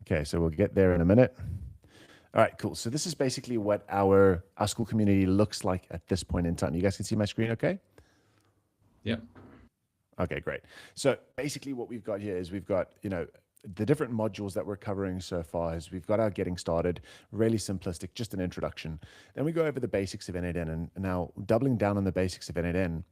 Okay, so we'll get there in a minute. All right, cool. So this is basically what our school community looks like at this point in time. You guys can see my screen okay? Yeah. Okay, great. So basically what we've got here is we've got, the different modules that we're covering so far is we've got our getting started, really simplistic, just an introduction. Then we go over the basics of N8N, and now doubling down on the basics of N8N,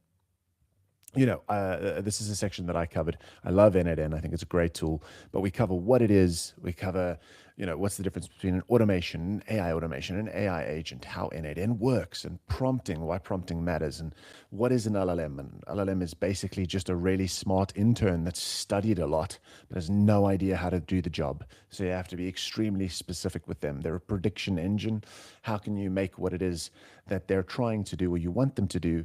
this is a section that I covered. I love N8N. I think it's a great tool, but we cover what it is. We cover, what's the difference between an automation, an AI automation, an AI agent, how N8N works, and prompting, why prompting matters, and what is an LLM. And LLM is basically just a really smart intern that's studied a lot, but has no idea how to do the job. So you have to be extremely specific with them. They're a prediction engine. How can you make what it is that they're trying to do or you want them to do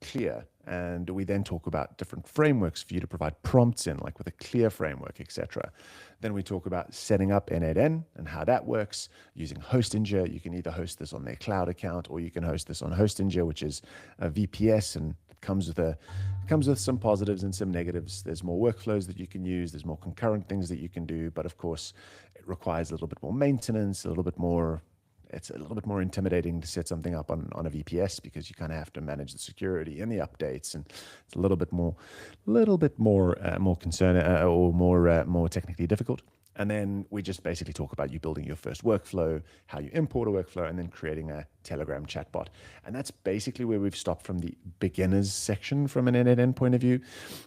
clear? And we then talk about different frameworks for you to provide prompts in, like with a clear framework, etc. Then we talk about setting up N8N and how that works using Hostinger. You can either host this on their cloud account or you can host this on Hostinger, which is a VPS, and it comes with some positives and some negatives. There's more workflows that you can use. There's more concurrent things that you can do, but of course, it requires a little bit more maintenance, it's a little bit more intimidating to set something up on a VPS because you kind of have to manage the security and the updates, and it's a little bit more concern or more technically difficult. And then we just basically talk about you building your first workflow, how you import a workflow, and then creating a Telegram chatbot. And that's basically where we've stopped from the beginners section from an N8N point of view.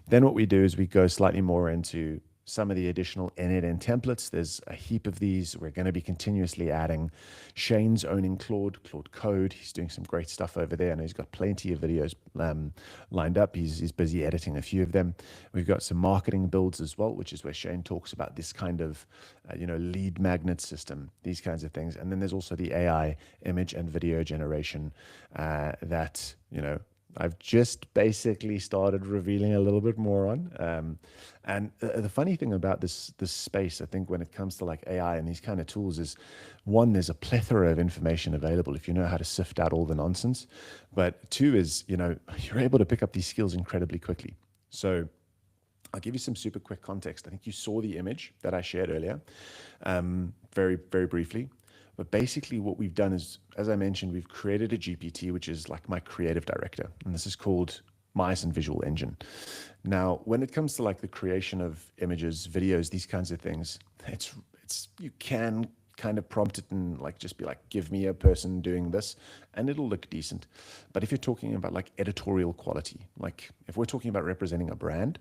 Then what we do is we go slightly more into some of the additional N8N templates. There's a heap of these. We're going to be continuously adding. Shane's owning Claude Code. He's doing some great stuff over there, and he's got plenty of videos lined up. He's busy editing a few of them. We've got some marketing builds as well, which is where Shane talks about this kind of lead magnet system, these kinds of things. And then there's also the AI image and video generation that I've just basically started revealing a little bit more on. And the funny thing about this space, I think, when it comes to like AI and these kind of tools is, one, there's a plethora of information available if you know how to sift out all the nonsense. But two is, you're able to pick up these skills incredibly quickly. So I'll give you some super quick context. I think you saw the image that I shared earlier, very, very briefly. But basically what we've done is, as I mentioned, we've created a GPT, which is like my creative director. And this is called Myosin Visual Engine. Now, when it comes to like the creation of images, videos, these kinds of things, you can kind of prompt it and like just be like, give me a person doing this, and it'll look decent. But if you're talking about like editorial quality, like if we're talking about representing a brand,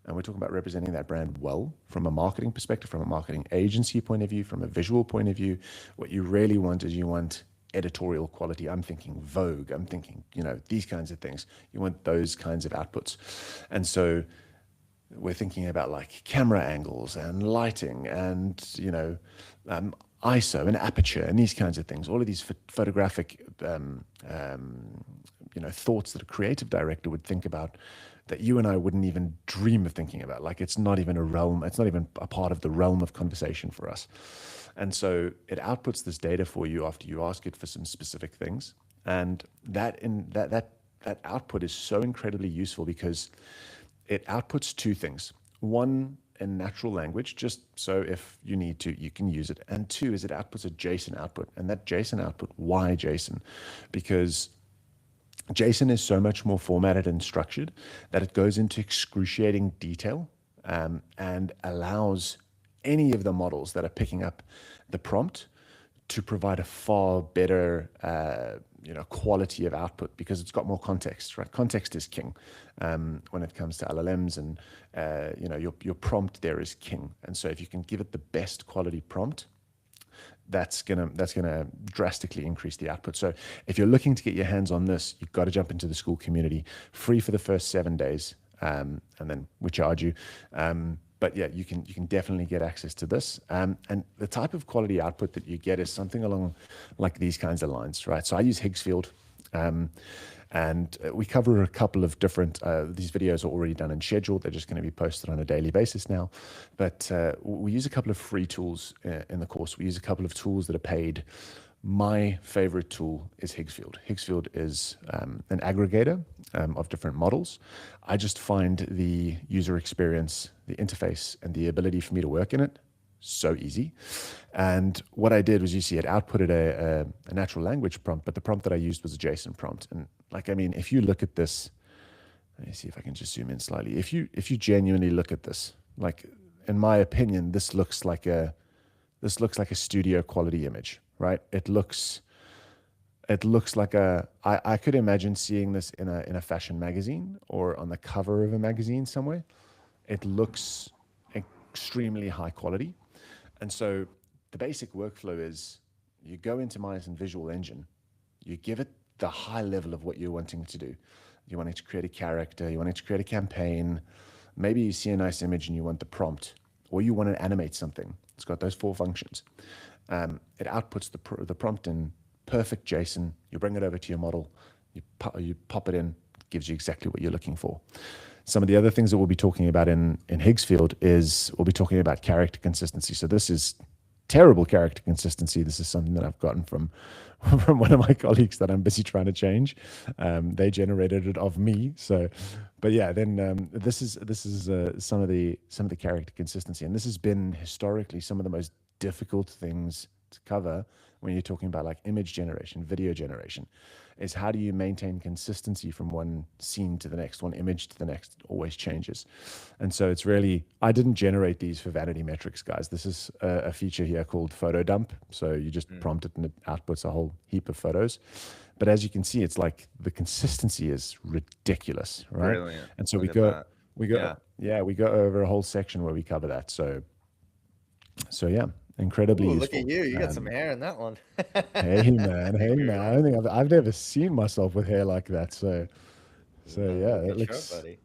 and we're talking about representing that brand well from a marketing perspective, from a marketing agency point of view, from a visual point of view, what you really want is you want editorial quality. I'm thinking Vogue, I'm thinking, these kinds of things. You want those kinds of outputs. And so we're thinking about like camera angles and lighting and, ISO and aperture and these kinds of things, all of these photographic, thoughts that a creative director would think about that you and I wouldn't even dream of thinking about. Like it's not even a part of the realm of conversation for us. And so it outputs this data for you after you ask it for some specific things. And that output is so incredibly useful because it outputs two things. One, in natural language, just so if you need to, you can use it. And two is it outputs a JSON output. And that JSON output, why JSON? Because JSON is so much more formatted and structured that it goes into excruciating detail, and allows any of the models that are picking up the prompt to provide a far better quality of output, because it's got more context, right? Context is king when it comes to LLMs, and your prompt there is king. And so if you can give it the best quality prompt, that's gonna drastically increase the output. So if you're looking to get your hands on this, you've got to jump into the school community, free for the first 7 days, and then we charge you. But yeah, you can definitely get access to this. And the type of quality output that you get is something along like these kinds of lines, right? So I use Higgsfield. And we cover a couple of different, these videos are already done and scheduled. They're just going to be posted on a daily basis now. But we use a couple of free tools in the course. We use a couple of tools that are paid. My favorite tool is Higgsfield. Higgsfield is an aggregator of different models. I just find the user experience, the interface, and the ability for me to work in it so easy. And what I did was, you see, it outputted a natural language prompt, but the prompt that I used was a JSON prompt. And if you look at this, let me see if I can just zoom in slightly. If you genuinely look at this, in my opinion, this looks like a studio quality image, right? It looks like I could imagine seeing this in a fashion magazine or on the cover of a magazine somewhere. It looks extremely high quality. And so the basic workflow is, you go into Myosin Visual Engine, you give it the high level of what you're wanting to do. You want it to create a character, you want it to create a campaign. Maybe you see a nice image and you want the prompt, or you want to animate something. It's got those 4 functions. It outputs the prompt in perfect JSON. You bring it over to your model, you pop it in, it gives you exactly what you're looking for. Some of the other things that we'll be talking about in Higgsfield is, we'll be talking about character consistency. So this is terrible character consistency. This is something that I've gotten from one of my colleagues that I'm busy trying to change. They generated it of me. So, but yeah, then this is some of the character consistency, and this has been historically some of the most difficult things to cover when you're talking about like image generation, video generation, is how do you maintain consistency from one scene to the next, one image to the next. It always changes. And so it's really, I didn't generate these for vanity metrics, guys. This is a feature here called photo dump. So you just prompt it and it outputs a whole heap of photos. But as you can see, it's like the consistency is ridiculous, right? Brilliant. And so Look we at go that. we go over a whole section where we cover that. So yeah, incredibly Ooh, useful. look at you. You got some hair in that one. Hey man, hey Very man. I don't think I've never seen myself with hair like that. So yeah, it Good show, looks, buddy.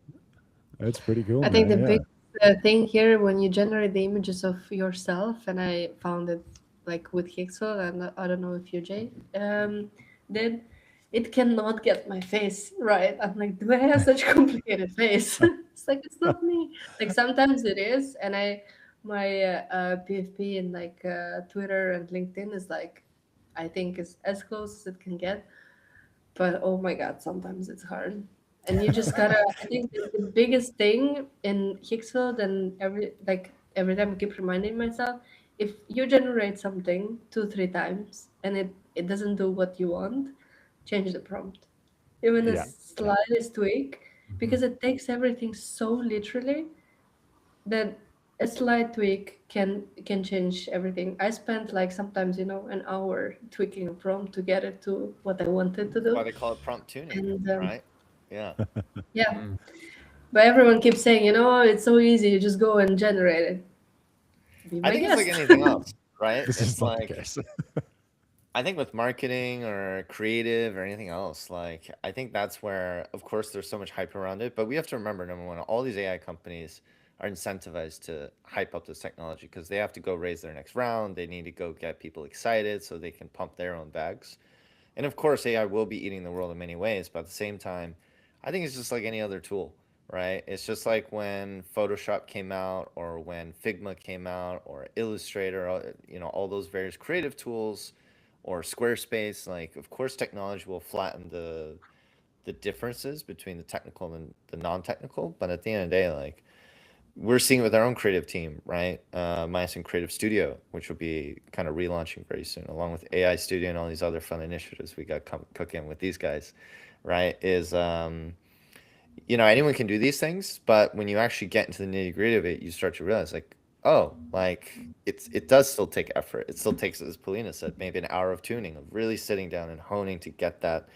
it's pretty cool, I think the man. Yeah. big thing here, when you generate the images of yourself, and I found it like with Hixel, and I don't know if you, Jay, then it cannot get my face right. I'm like, do I have such a complicated face? It's like, it's not me. Like sometimes it is, and my PFP in like Twitter and LinkedIn is like, I think is as close as it can get. But oh my God, sometimes it's hard. And you just gotta, I think the biggest thing in Higgsfield, and every time I keep reminding myself, if you generate something 2, 3 times and it doesn't do what you want, change the prompt. Even a Yeah. slightest tweak, because it takes everything so literally that a slight tweak can change everything. I spent like sometimes, an hour tweaking a prompt to get it to what I wanted to That's why do. they call it prompt tuning, And right? Yeah. yeah, but everyone keeps saying, it's so easy, you just go and generate it. Be I my think it's like guest. anything else, right? This It's is not the like, case. I think with marketing or creative or anything else, like I think that's where, of course, there's so much hype around it. But we have to remember, number one, all these AI companies are incentivized to hype up this technology because they have to go raise their next round. They need to go get people excited so they can pump their own bags. And of course, AI will be eating the world in many ways, but at the same time, I think it's just like any other tool, right? It's just like when Photoshop came out or when Figma came out or Illustrator, all those various creative tools or Squarespace, like of course technology will flatten the differences between the technical and the non-technical, but at the end of the day, like we're seeing it with our own creative team, right? Myosin Creative Studio, which will be kind of relaunching very soon, along with AI Studio and all these other fun initiatives we got cooking with these guys, right? Is anyone can do these things, but when you actually get into the nitty gritty of it, you start to realize like, oh, like it does still take effort. It still takes, as Polina said, maybe an hour of tuning, of really sitting down and honing to get that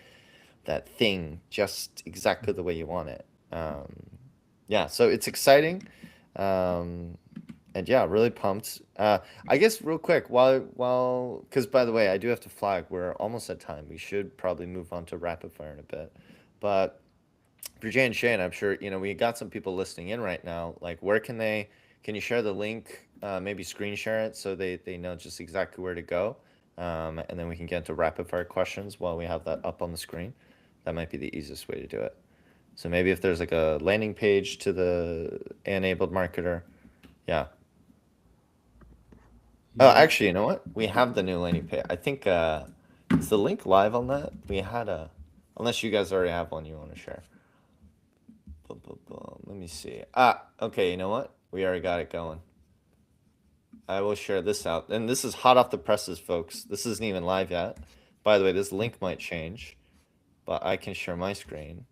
thing just exactly the way you want it. Yeah, so it's exciting. And yeah, really pumped. I guess real quick, because by the way, I do have to flag, we're almost at time. We should probably move on to rapid fire in a bit. But for Jay and Shane, I'm sure, we got some people listening in right now. Like, can you share the link, maybe screen share it so they know just exactly where to go? And then we can get into rapid fire questions while we have that up on the screen. That might be the easiest way to do it. So maybe if there's like a landing page to the enabled marketer. Yeah. Oh, actually, you know what? We have the new landing page. I think is the link live on that? Unless you guys already have one you want to share. Boom, boom, boom. Let me see. Okay, you know what? We already got it going. I will share this out. And this is hot off the presses, folks. This isn't even live yet. By the way, this link might change, but I can share my screen.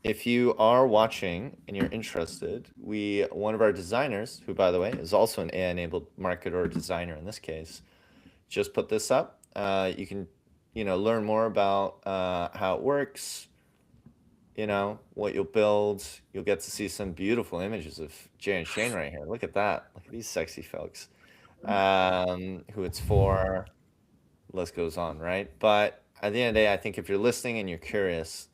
If you are watching and you're interested, one of our designers, who by the way is also an AI-enabled marketer or designer in this case, just put this up. You can, learn more about how it works, what you'll build. You'll get to see some beautiful images of Jay and Shane right here. Look at that. Look at these sexy folks. Who it's for. List goes on, right? But at the end of the day, I think if you're listening and you're curious,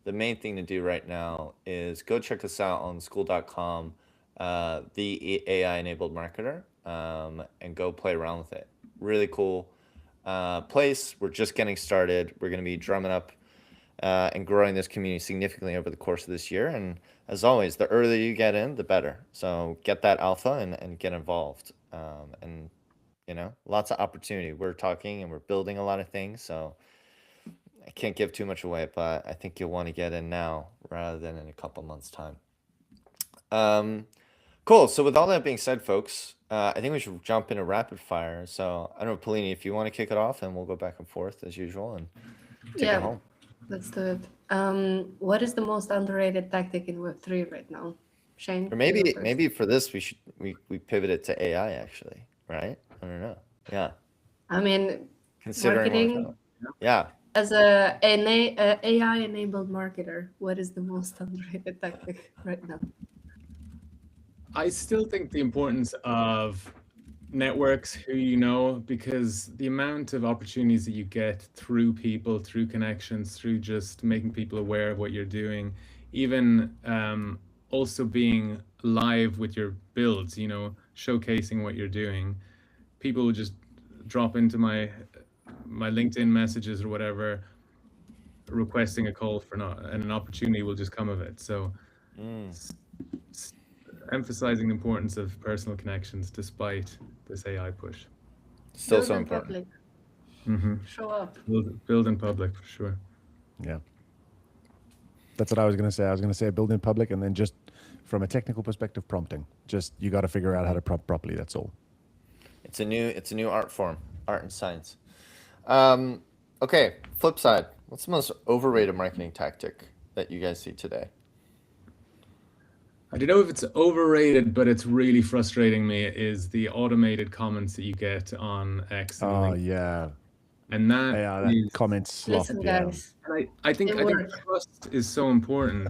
the main thing to do right now is go check us out on school.com, the AI-enabled marketer, and go play around with it. Really cool place. We're just getting started. We're going to be drumming up and growing this community significantly over the course of this year. And as always, the earlier you get in, the better. So get that alpha and get involved. And, lots of opportunity. We're talking and we're building a lot of things. So I can't give too much away, but I think you'll want to get in now rather than in a couple months' time. Cool. So with all that being said, folks, I think we should jump into rapid fire. So I don't know, Polini, if you want to kick it off, and we'll go back and forth as usual and take it home. Let's do it. What is the most underrated tactic in Web3 right now? Shane? Or maybe for this we pivot it to AI actually, right? I don't know. Yeah. I mean, Considering marketing. Yeah. As an AI-enabled marketer, what is the most underrated tactic right now? I still think the importance of networks, who you know, because the amount of opportunities that you get through people, through connections, through just making people aware of what you're doing, even also being live with your builds, showcasing what you're doing. People will just drop into my LinkedIn messages or whatever, requesting a call and an opportunity will just come of it. So emphasizing the importance of personal connections despite this AI push. Still so important. Show up. Build in public for sure. Yeah. That's what I was going to say. I was going to say build in public, and then just from a technical perspective, prompting. Just you got to figure out how to prompt properly. That's all. It's a new art form, art and science. Okay, flip side. What's the most overrated marketing tactic that you guys see today? I don't know if it's overrated, but it's really frustrating me is the automated comments that you get on X. Oh, yeah. And that comments sloth. Listen, guys. I think trust is so important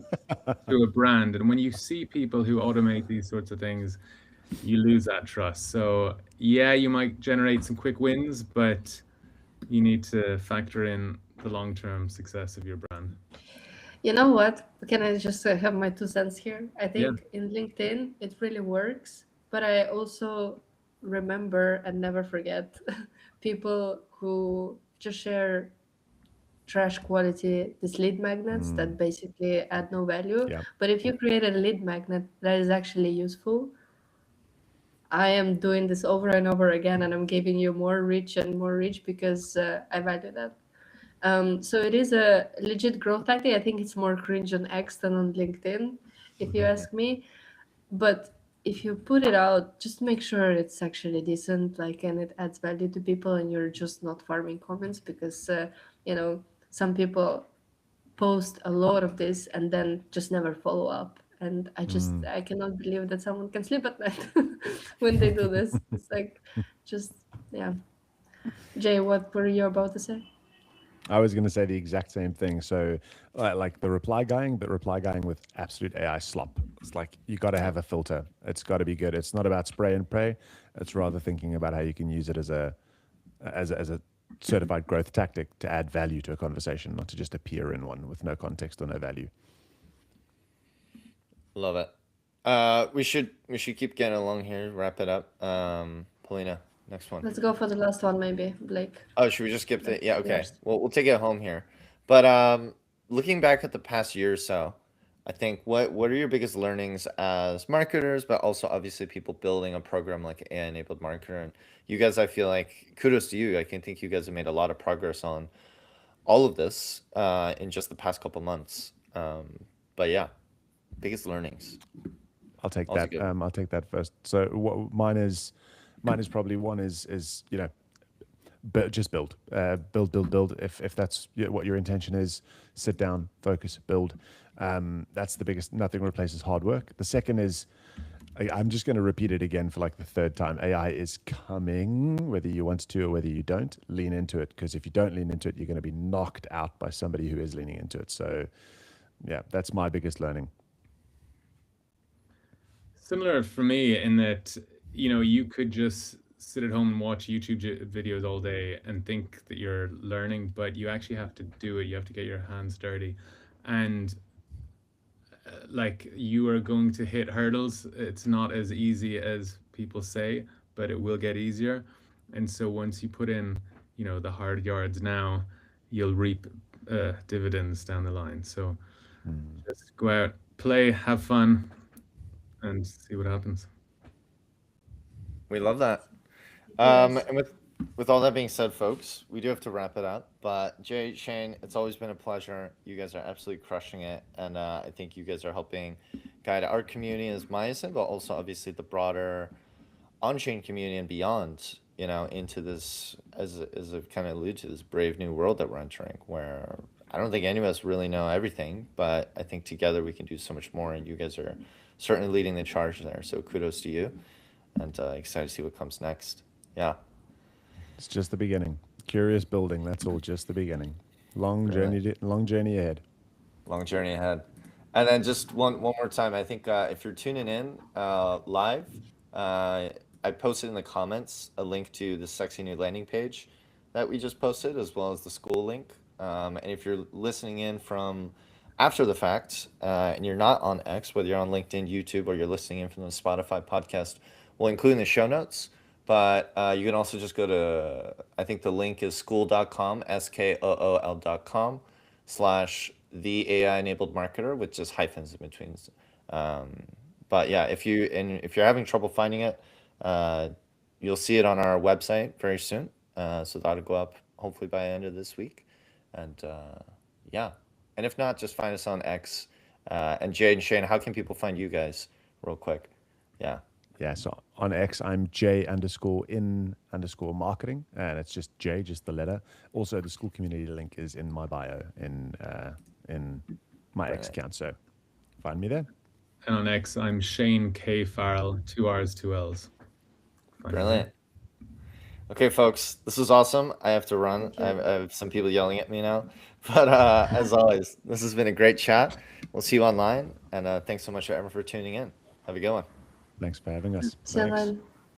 to a brand. And when you see people who automate these sorts of things, you lose that trust. So yeah, you might generate some quick wins, but you need to factor in the long-term success of your brand. You know what? Can I just have my 2 cents here? I think in LinkedIn, it really works. But I also remember and never forget people who just share trash quality, these lead magnets that basically add no value. Yeah. But if you create a lead magnet that is actually useful, I am doing this over and over again, and I'm giving you more reach because I value that. So it is a legit growth tactic. I think it's more cringe on X than on LinkedIn, if you ask me. But if you put it out, just make sure it's actually decent, like, and it adds value to people, and you're just not farming comments, because some people post a lot of this and then just never follow up. And I cannot believe that someone can sleep at night when they do this. It's like, just, yeah. Jay, what were you about to say? I was going to say the exact same thing. So, like the reply guying, but reply guying with absolute AI slop. It's like you got to have a filter. It's got to be good. It's not about spray and pray. It's rather thinking about how you can use it as a certified growth tactic to add value to a conversation, not to just appear in one with no context or no value. Love it. We should keep getting along here. Wrap it up. Polina, next one. Let's go for the last one, maybe, Blake. Oh, should we just skip the? Yeah, okay. Yours. Well, we'll take it home here. But looking back at the past year or so, I think what are your biggest learnings as marketers, but also obviously people building a program like AI-enabled marketer? And you guys, I feel like kudos to you. I can think you guys have made a lot of progress on all of this in just the past couple months. But yeah, biggest learnings. I'll take Also that. good. I'll take that first. So what mine is probably one is but just build. Build. If that's what your intention is, sit down, focus, build. That's the biggest. Nothing replaces hard work. The second is, I'm just going to repeat it again for like the third time. AI is coming, whether you want to or whether you don't. Lean into it, because if you don't lean into it, you're going to be knocked out by somebody who is leaning into it. So, yeah, that's my biggest learning. Similar for me in that, you could just sit at home and watch YouTube videos all day and think that you're learning, but you actually have to do it. You have to get your hands dirty. And like, you are going to hit hurdles. It's not as easy as people say, but it will get easier. And so once you put in, the hard yards now, you'll reap dividends down the line. So just go out, play, have fun, and see what happens. We love that. Yes. And with all that being said, folks, we do have to wrap it up. But Jay, Shane, it's always been a pleasure. You guys are absolutely crushing it, and I think you guys are helping guide our community as Myosin, but also obviously the broader on-chain community and beyond. Into this, as I've kind of alluded to, this brave new world that we're entering, where I don't think any of us really know everything, but I think together we can do so much more. And you guys are certainly leading the charge there. So kudos to you, and excited to see what comes next. Yeah. It's just the beginning. Curious building. That's all. Just the beginning. Long journey ahead. Long journey ahead. And then just one more time, I think if you're tuning in live, I posted in the comments a link to the sexy new landing page that we just posted, as well as the school link. And if you're listening in from after the fact, and you're not on X, whether you're on LinkedIn, YouTube, or you're listening in from the Spotify podcast, we'll include in the show notes. But you can also just go to, I think the link is school.com, SKOOL.com / the AI enabled marketer, with just hyphens in between. But yeah, if you're having trouble finding it, you'll see it on our website very soon. So that'll go up hopefully by the end of this week. And yeah, and if not, just find us on X. And Jay and Shane, how can people find you guys real quick? Yeah. Yeah, so on X, I'm J_in_marketing, and it's just J, just the letter. Also, the school community link is in my bio in my X account, so find me there. And on X, I'm Shane K. Farrell, 2 R's, 2 L's. Brilliant. Okay, folks, this was awesome. I have to run. I have some people yelling at me now. But as always, this has been a great chat. We'll see you online. And thanks so much, everyone, for tuning in. Have a good one. Thanks for having us. See you Thanks. then.